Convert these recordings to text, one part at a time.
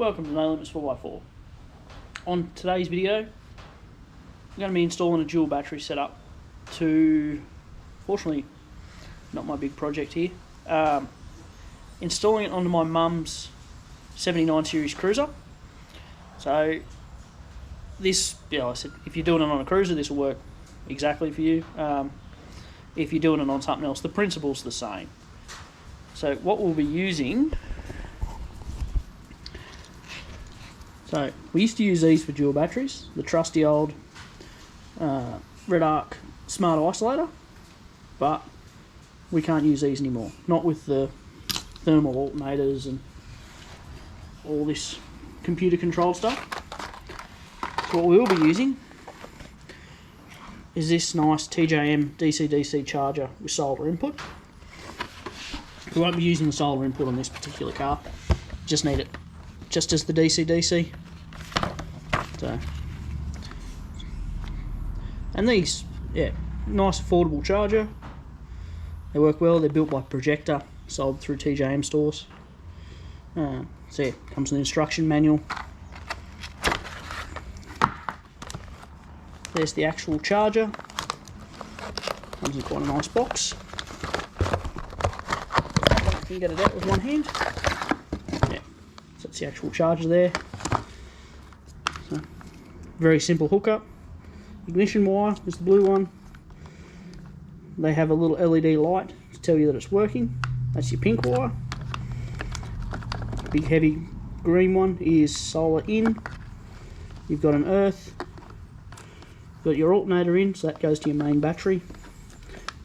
Welcome to No Limits 4x4. On today's video, I'm going to be installing a dual battery setup to, fortunately, not my big project here, installing it onto my mum's 79 series cruiser. So this, I said, if you're doing it on a cruiser, this will work exactly for you. If you're doing it on something else, the principle's the same. So what we'll be using, so we used to use these for dual batteries, the trusty old Redarc Smart Isolator, but we can't use these anymore, not with the thermal alternators and all this computer controlled stuff. So what we will be using is this nice TJM DC-DC charger with solar input. We won't be using the solar input on this particular car, just need it just as the DC-DC. So, and these, yeah, nice affordable charger. They work well, they're built by Projector, sold through TJM stores. So yeah, comes with an instruction manual. There's the actual charger. Comes in quite a nice box. You can get it out with one hand. Yeah, so that's the actual charger there. So, very simple hookup. Ignition wire is the blue one. They have a little LED light to tell you that it's working. That's your pink wire. Big heavy green one is solar in. You've got an earth. You've got your alternator in, so that goes to your main battery.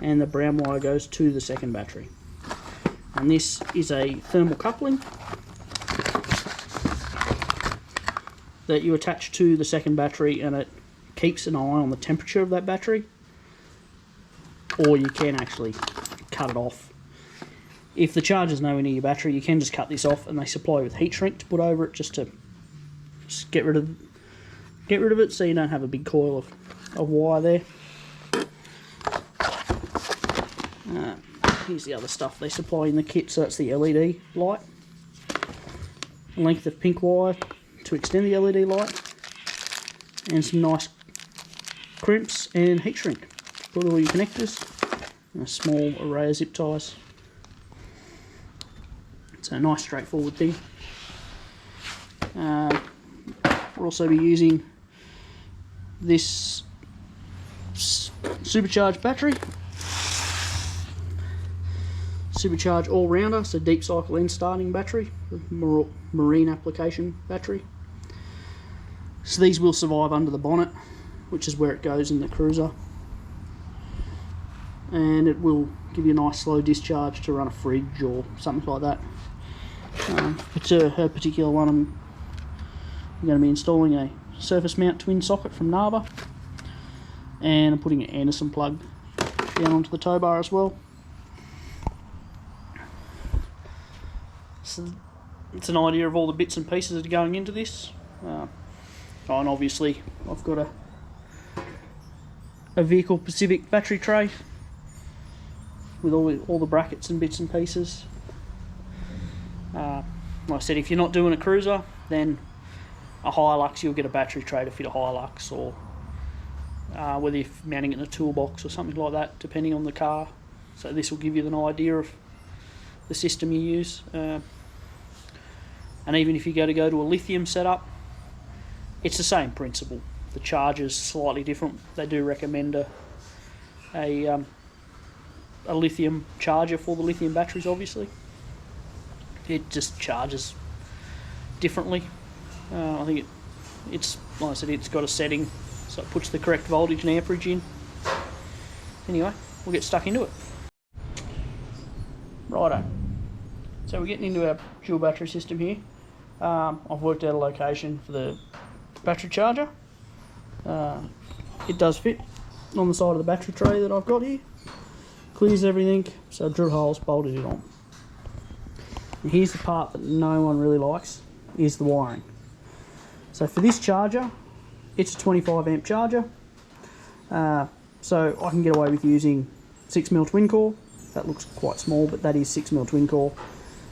And the brown wire goes to the second battery. And this is a thermal coupling that you attach to the second battery, and it keeps an eye on the temperature of that battery, or you can actually cut it off. If the charger's nowhere near your battery, you can just cut this off, and they supply you with heat shrink to put over it just to get rid of it, so you don't have a big coil of wire there. Here's the other stuff they supply in the kit. So that's the LED light, a length of pink wire to extend the LED light, and some nice crimps and heat shrink to put all your connectors, and a small array of zip ties. It's a nice straightforward thing. We'll also be using this supercharged battery. Supercharged all-rounder, so deep cycle and starting battery, marine application battery. So these will survive under the bonnet, which is where it goes in the cruiser, and it will give you a nice slow discharge to run a fridge or something like that. For her particular one, I'm going to be installing a surface mount twin socket from Narva, and I'm putting an Anderson plug down onto the tow bar as well. So it's an idea of all the bits and pieces that are going into this. And obviously I've got a Vehicle Pacific battery tray with all the brackets and bits and pieces. Like I said, if you're not doing a cruiser, then a Hilux, you'll get a battery tray to fit a Hilux, or whether you're mounting it in a toolbox or something like that, depending on the car. So this will give you an idea of the system you use. And even if you go to a lithium setup, it's the same principle. The charger's slightly different. They do recommend a lithium charger for the lithium batteries, obviously. It just charges differently. I think it's, like I said, it's got a setting, so it puts the correct voltage and amperage in. Anyway, we'll get stuck into it. Righto. So we're getting into our dual battery system here. I've worked out a location for the battery charger. It does fit on the side of the battery tray that I've got here. Clears everything, so drill holes, bolted it on. And here's the part that no one really likes, is the wiring. So for this charger, it's a 25 amp charger. So I can get away with using 6mm twin core. That looks quite small, but that is 6mm twin core.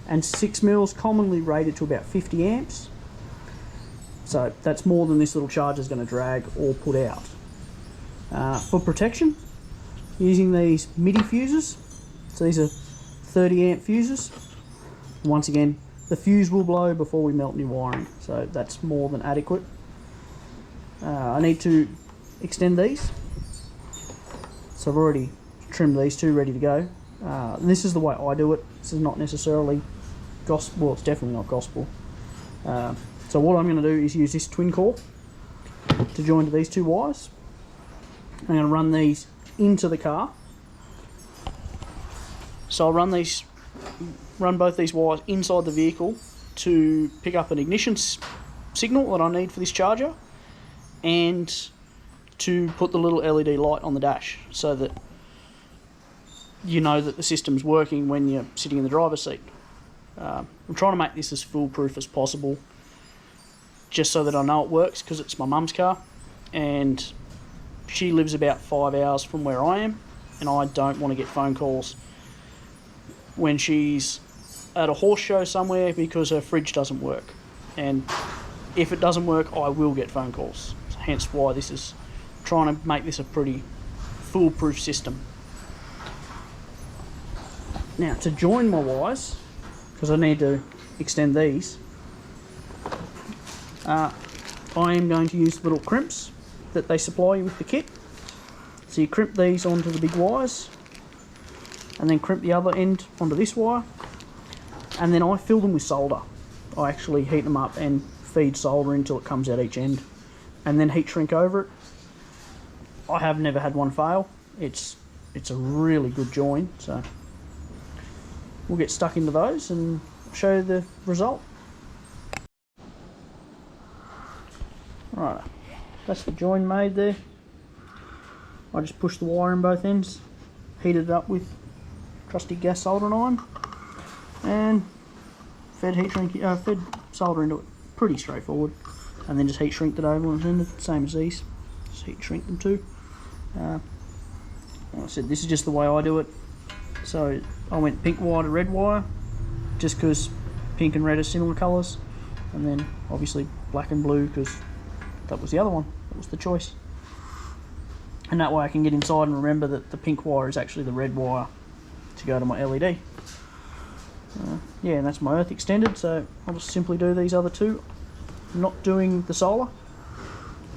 And 6mm is commonly rated to about 50 amps. So that's more than this little charger is going to drag or put out. For protection, using these MIDI fuses. So these are 30 amp fuses. Once again, the fuse will blow before we melt new wiring, so that's more than adequate. I need to extend these. So I've already trimmed these two ready to go. This is the way I do it. This is not necessarily gospel. Well, it's definitely not gospel. So what I'm going to do is use this twin core to join to these two wires. I'm going to run these into the car. So I'll run both these wires inside the vehicle to pick up an ignition signal that I need for this charger, and to put the little LED light on the dash so that you know that the system's working when you're sitting in the driver's seat. I'm trying to make this as foolproof as possible, just so that I know it works, because it's my mum's car and she lives about 5 hours from where I am, and I don't want to get phone calls when she's at a horse show somewhere because her fridge doesn't work. And if it doesn't work, I will get phone calls. Hence why this is trying to make this a pretty foolproof system. Now, to join my wires, because I need to extend these, I am going to use little crimps that they supply you with the kit. So you crimp these onto the big wires, and then crimp the other end onto this wire, and then I fill them with solder. I actually heat them up and feed solder until it comes out each end, and then heat shrink over it. I have never had one fail. It's a really good join, so we'll get stuck into those and show you the result. Right, that's the join made there. I just pushed the wire in both ends, heated it up with trusty gas soldering iron, and fed solder into it. Pretty straightforward. And then just heat shrink it over and end it, same as these. Just heat shrink them too. Like I said, this is just the way I do it. So I went pink wire to red wire, just because pink and red are similar colours, and then obviously black and blue because that was the other one. That was the choice. And that way I can get inside and remember that the pink wire is actually the red wire to go to my LED. Yeah, and that's my earth extended, so I'll just simply do these other two. I'm not doing the solar.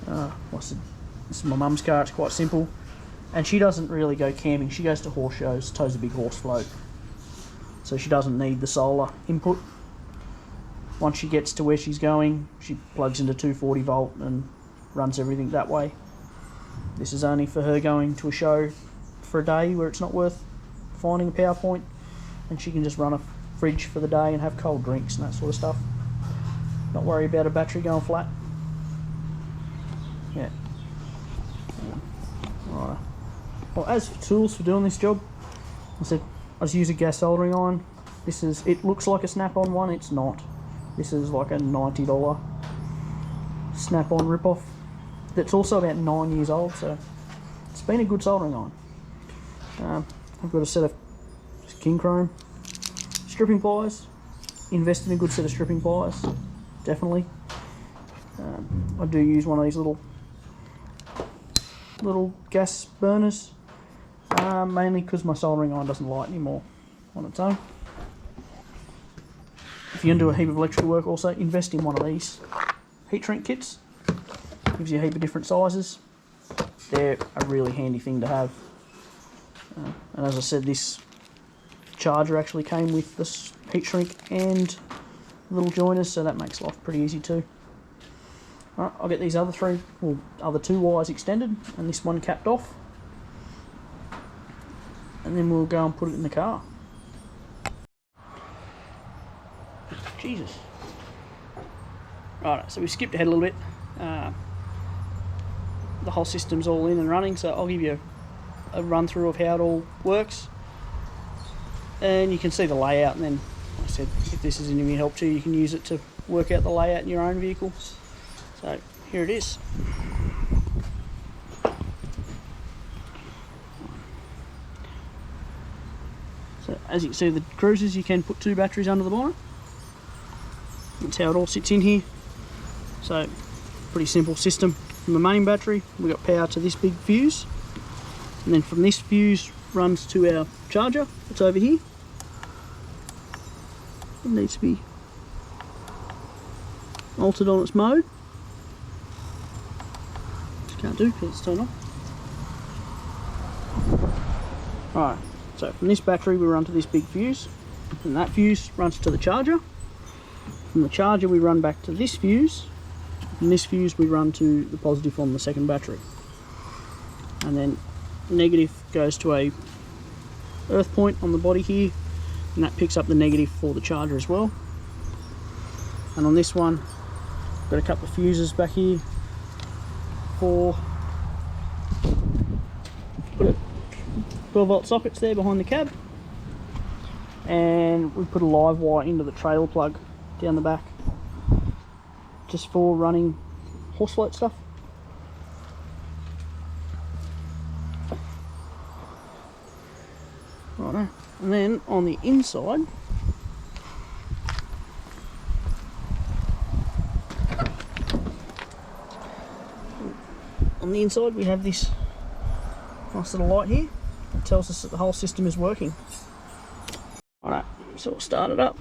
Like I said, this is my mum's car, it's quite simple. And she doesn't really go camping, she goes to horse shows, tows a big horse float. So she doesn't need the solar input. Once she gets to where she's going, she plugs into 240 volt and runs everything that way. This is only for her going to a show for a day where it's not worth finding a power point, and she can just run a fridge for the day and have cold drinks and that sort of stuff. Not worry about a battery going flat. Yeah. Right. Well, as for tools for doing this job, I said I just use a gas soldering iron. It looks like a Snap-on one, it's not. This is like a $90 Snap-on rip-off that's also about 9 years old, so it's been a good soldering iron. I've got a set of King Chrome stripping pliers. Invest in a good set of stripping pliers, definitely. I do use one of these little gas burners, mainly because my soldering iron doesn't light anymore on its own. If you're going to do a heap of electrical work, also invest in one of these heat shrink kits. Gives you a heap of different sizes. They're a really handy thing to have. And as I said, this charger actually came with this heat shrink and little joiners, so that makes life pretty easy too. Alright, I'll get these other two wires extended and this one capped off, and then we'll go and put it in the car. Jesus. Right, so we skipped ahead a little bit. The whole system's all in and running, so I'll give you a run through of how it all works, and you can see the layout. And then, like I said, if this is any help to you, you can use it to work out the layout in your own vehicle. So here it is. So as you can see, the cruisers, you can put 2 batteries under the bonnet. That's how it all sits in here. So pretty simple system. From the main battery we got power to this big fuse, and then from this fuse runs to our charger. It's over here. It needs to be altered on its mode. Just can't do because it's turned on. Right, so from this battery we run to this big fuse, and that fuse runs to the charger. From the charger we run back to this fuse. From this fuse we run to the positive on the second battery, and then negative goes to a earth point on the body here, and that picks up the negative for the charger as well. And on this one got a couple of fuses back here for 12-volt sockets there behind the cab, and we put a live wire into the trailer plug down the back just for running horse float stuff. Righto. And then on the inside we have this nice little light here. It tells us that the whole system is working. Alright, so we'll start it up.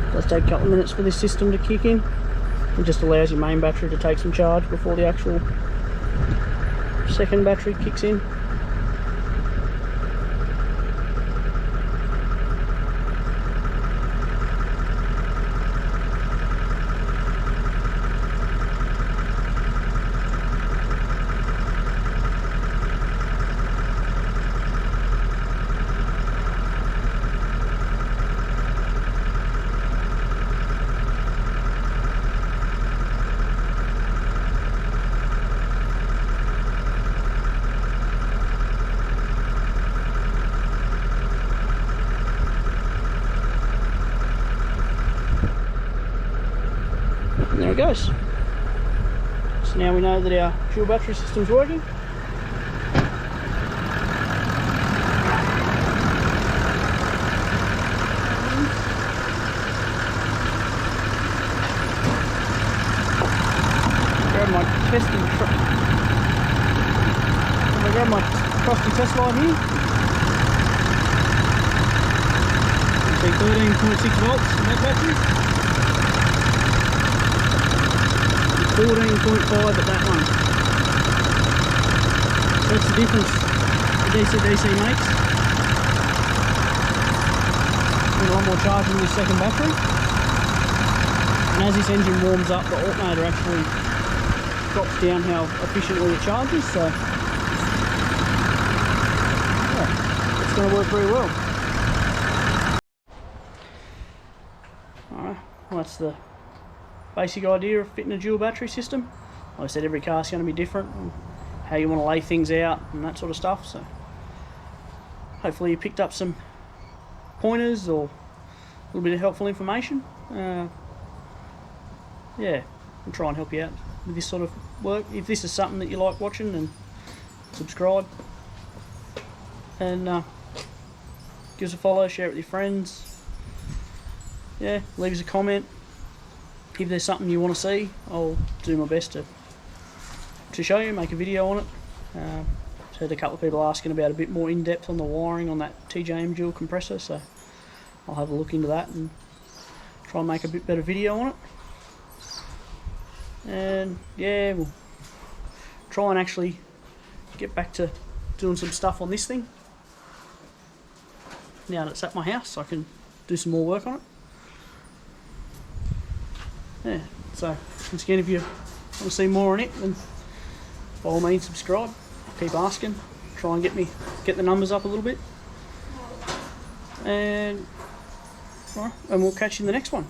It does take a couple of minutes for this system to kick in. It just allows your main battery to take some charge before the actual second battery kicks in. And there it goes. So now we know that our dual battery system's working. Grab my testing truck. I grab my trusty test light here. You see 13.6 volts in that battery. 14.5 at that one. That's the difference the DC makes. Got a lot more charge in this second battery. And as this engine warms up, the alternator actually drops down how efficiently it charges, so yeah, it's going to work very well. Alright, well that's the basic idea of fitting a dual battery system. Like I said, every car's going to be different, and how you want to lay things out and that sort of stuff. So hopefully you picked up some pointers or a little bit of helpful information. Yeah, I'll try and help you out with this sort of work. If this is something that you like watching, then subscribe and give us a follow, share it with your friends. Yeah, leave us a comment. If there's something you want to see, I'll do my best to show you, make a video on it. So had a couple of people asking about a bit more in-depth on the wiring on that TJM dual compressor, so I'll have a look into that and try and make a bit better video on it. And yeah, we'll try and actually get back to doing some stuff on this thing. Now that it's at my house, I can do some more work on it. Yeah, so once again, if you want to see more on it, then by all means subscribe. Keep asking, try and get the numbers up a little bit, and we'll catch you in the next one.